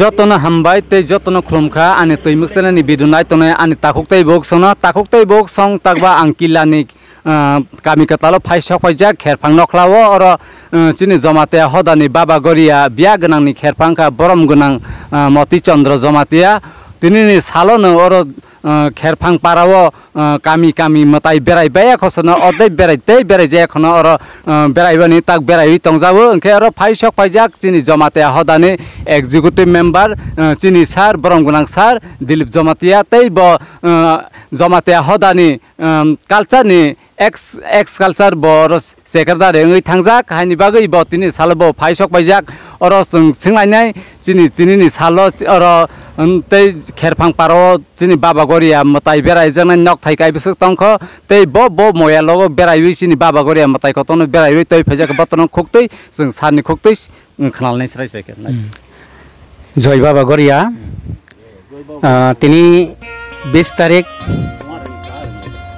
जतन हामबाय ते जतन खुलुमखा आनि तैमुखसेनानि बिदुनाय तने आनि ताकुक्तै बक सं ताकबा आंकिलानि kami ketalo faisok faijak kherpang noklawo oro chini Jamatia hodani Baba Garia bia gonang ni kherpangka borom gonang Moti Chandra Jamatia tinini salono oro kherpang parawo kami Mwtai berai baya khosona odai berai jaya khona oro berai bani tak berai tongjawo engke oro faisok faijak chini Jamatia hodani executive member chini sar borom gonang sar Dilip Jamatia tei bo Jamatia hodani culture ni ex culture boros secretary ngai thangjak haini bagui bo tini salbo faisok faijak oro singnai chini tinini salo oro tei kherpang paro chini Baba Garia Mwtai berai jana nok thai kai bisuk tongkho tei bo moya logo berai wi chini Baba Garia Mwtai kotono berai wi tei faijak botono khoktei jeng sarni khoktei khnalnai srai saike Joy Baba Garia tini 20 tarik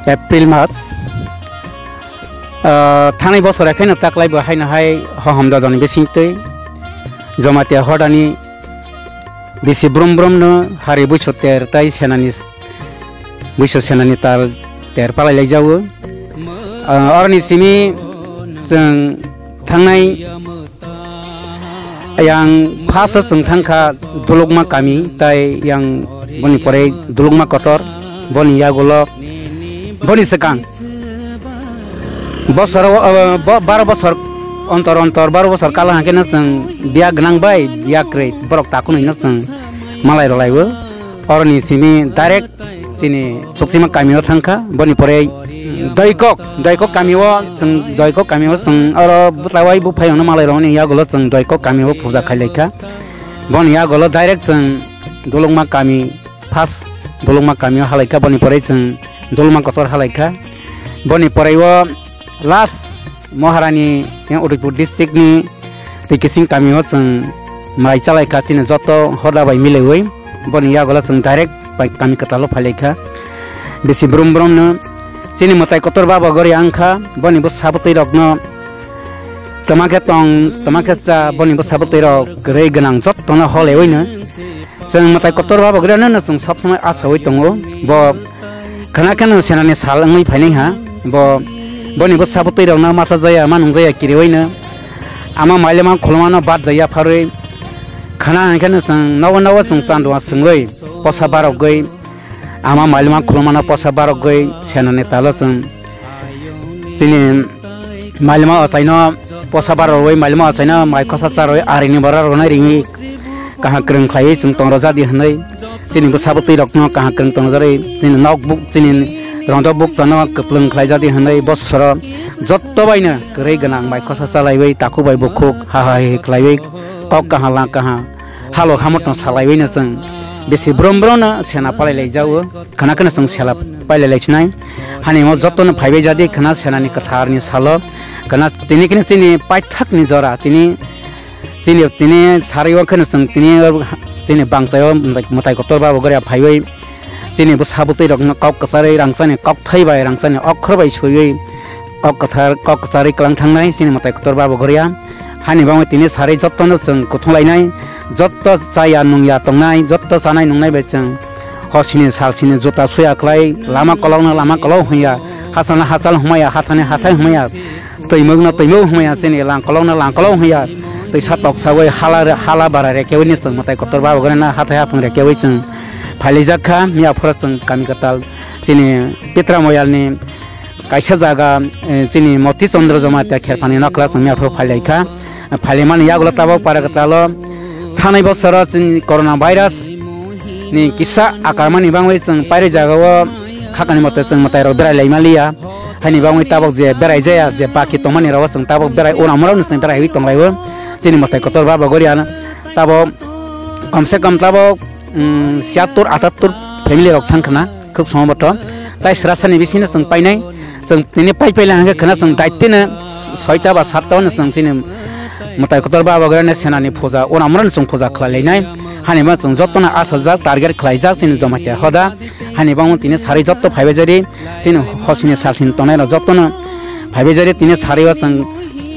April March थांनाय बोसोराव फैनो ताकलाय बहायनो हाय हमदादनि बेसिंतै Jamatia hodani bisi brum no hari bucho ter tai senani tar ter palai lai jawo orni sini jeng thangnai yang phasa jeng thangkha dulukma kami tai yang boni pore dulukma kotor boni yagolo boni sekang bosor 12 bosor ontor 12 bosor kala hakena jeng biak nang bai biak krei borok takun ino jeng malai rolaiwo orni sini direct sini suksima kami thangkha boni pore doikok kami jeng doikok kami jeng oro butlawai bu phayona malai roni yagolo jeng doikok kami puja khailekha boni yagolo direct jeng dulungma kami pas dulungma kami halaikha boni pore jeng dulungma kotor halaikha boni porewo last Maharani yang Udipur district ni tikising kami jeng mai chalaikha chini joto hoda bai milewoi boni yagolo jeng direct bai kami ketalo phalaikha bisi brum no chini Mwtai kotor Baba Garia angkha boni bo sabutei rokno tamake cha boni bo sabutei rok grei ganang jottona holeoino jeng Mwtai kotor Baba Garia no jeng sob samai asawoi tongo bo khana senani sal ngai phainai ha bo boni bo sabutei rokna masa jaya manung jaya kiriwoino ama mailema khulmano bad jaya pharoi khana hankana jeng nawa jeng chandwa sungoi posa barok goi ama mailema khulmano posa barok goi senani talo jeng chini mailema achaino posa baroi mailema achaino mai khosa charoi arini bara ronai ringi kaha kreng khlai jeng tongra jadi hanai chini bo sabutei rokno kaha kreng tongjari chini notebook chini Rondo book chana keplung khlai jadi hanai bosoro jotto baina grei ganang mai khosa chalaibai taku bai bukhuk ha khlaibai kok kaha halo hamot no salaibai na jeng besi brom na sena palai lai jawo khana jeng sela pailai lai chnai hani mo jotto no phaibai jadi khana senani katharni salo khana tini kini chini paithak ni jora tini sariwa khana jeng tini bangsayo Mwtai kotor Baba Garia phaibai chini bo sabutei rokno kok kasari rangsani kok thaibai rangsani okkhor bai soyoi kok kasari klang thangnai chini Mwtai kotor Baba Garia hani bangoi tini sari jottono jeng kuthulainai jotto chaya nungya tongnai jotto chanai nungnai bai jeng hosini salsini jota suya khlai lama kolong huya hasal humaya hathane hathai humaya toimog humaya chini lang kolong huya tei satok sawai hala bara rekewini jeng Mwtai kotor Baba Garia na hathai hapung rekewi jeng Phalijakha mia forasang kami katal chini Pitra moyalni kaisa jaga chini Moti Chandra Jamatia kherpani nakla mia for phalaikha phalimani yagolo tabo para katalo thanai bosoro chini corona virus ni kisa akarmani bangwai jeng paire jagao khakani mate jeng Mwtai ro berai laimalia hani bangwai tabok je berai jaya je baki tomani ro jeng tabok berai onamrau ni jeng berai wi tonglaibo chini Mwtai kotor Baba Garia tabo kamse kam tabo 76 family rok thangkhana khuk somoto tai srasani bisina jeng painai jeng tini paila hangke khana jeng daitena 6ta ba 7ta no jeng chini Mwtai kotor Baba Garia na senani puja onamran jeng puja khlailai hani ma jeng jottona asajak target khlaijak chini Jamatia hoda hani bang tini sari jotto phaibe jari chini hosini salsin tonai ro jottona phaibe jari tini sari wa jeng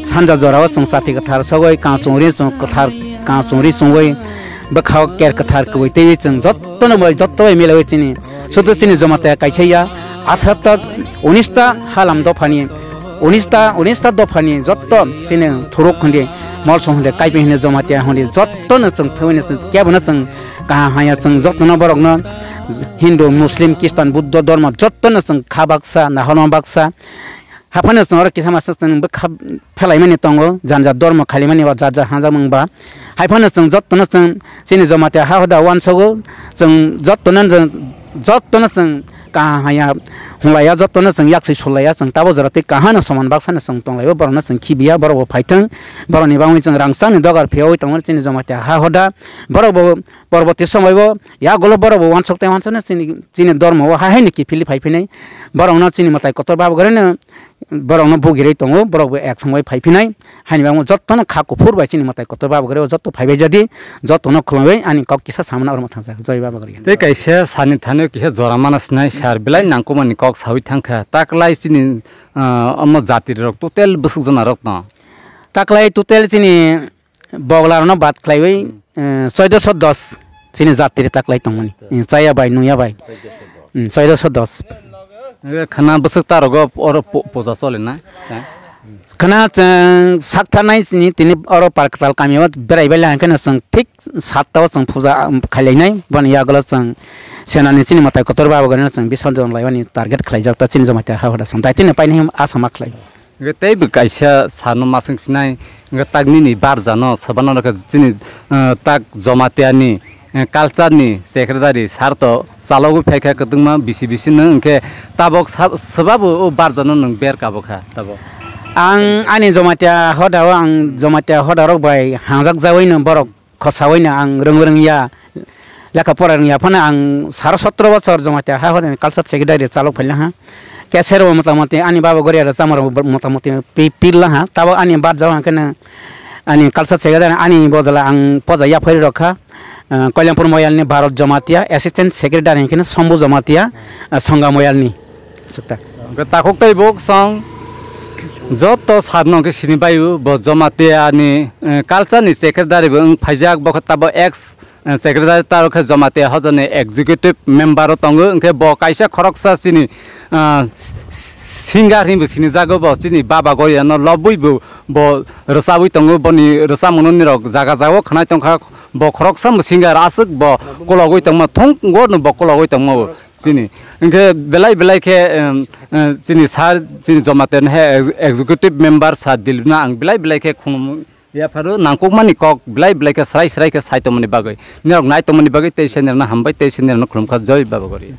sanja jorawa jeng sati kathar sagoi ka chungri jeng kathar ka sungri sungoi bakhaw ker kathar koi tewi chung jotto na moi jotto milawi chini sudu chini Jamatia kaisaya athata 19ta halam dofani 19ta dofani jotto chini thuruk khande mol songle kaipe hine Jamatia hone jotto na chung thawine kya bana chung ka haya chung jotto na borok na Hindu Muslim Kristan Buddha dharma jotto na chung khabaksa na honam baksa hapana chung ora kisama chung khab phelai mani tongo janja dharma khali mani wa jaja hanja mangba haipana chung jotto na chung chini Jamatia ha hoda wan sogo chung jotto na chung ka haya hulaya jotto na chung yaksai sulaya chung tabo jarate kahana saman baksa na chung tonglai borona chung khibia boro phaitang boroni bangwi chung rangsang ni dogar pheu tongor chini Jamatia ha hoda boro পরবর্তী সময় ইয়া গলো বড় one সকতে one সনে চিনি ধর্ম হা high নাকি ফিলি ফাইফিনাই বড় চিনি মাতাই কতর বাবু গরে বড় বুগিরে দङ বড় এক সময় ফাইফিনাই হাইনিবা যতন খাকু ফুরবাই চিনি মাতাই কতর বাবু গরে যত ফাইবাই যদি যতন খলবাই আনি কক কিসা সামনা আর মাথা জয় বাবা গরে তে কাইসে সানি থানে কিসা জরা মানাস নাই সার বিলাই নাংকো মানি কক সাউই থাংখা তাকলাই চিনি অম জাতির রক টোটাল বসু জনা রক না তাকলাই টোটাল চিনি বগলারন Baat খাইবাই 1410 sini zatir taklai tongmani saya bai nuya bai 1410 khana busuk tarogo oro poza sole na khana sakta nai sini tini oro parktal kamiwat berai bela kana sang thik 7 ta sang puja khalai nai ban ya gala sang senani sini matai kotor baba gana sang bisanjon laiwani target khlai jakta chini Jamatia ha hoda sang dai tini pai ni asama khlai tei bu kaisa sanu masing finai tagni ni bar jano sabana ka chini tak Jamatia ni culture ni secretary sarto chalogu phaika kadungma bisi nang ke tabok sababu bar jano nang ber kabokha tabo ang ani Jamatia hodawa ang Jamatia hodarok bai hangjak jawai na borok khosawai na ang rong ya lekha pora ya phana ang 17 বছর Jamatia ha hoda culture secretary chalok phaila ha keser motamoti ani Baba Garia chamar motamoti pillah ha tabo ani bar jawa kana ani culture secretary ani bodala ang poja ya phari rakha Koklam moyalni Bharat Jamatia assistant secretary kena Sambu Jamatia Sangha moyalni sukta takok tai bok song joto sadno ke sini bayu bo Jamatia ni culture ni secretary bang phajak bokta bo ex secretary tar kha Jamatia hojane executive member tongo ke bo kaisa khoroksa sini singar himbu sini jago bo sini Baba Garia no lobui bo rasabui tongo boni rasamono ni rok jaga jago khana tongkha bo khoroksa singar asuk bo kologoi tongma thong gor no bo kologoi tongma sini ke belai ke sini sar sini Jamatia he executive member sa dilna ang belai ke khum ya faru nangkuk mani kok belai ke sarai ke saito mani bagai nirok nai to mani bagai te senir na hambai te senir na khum kha joy Baba Garia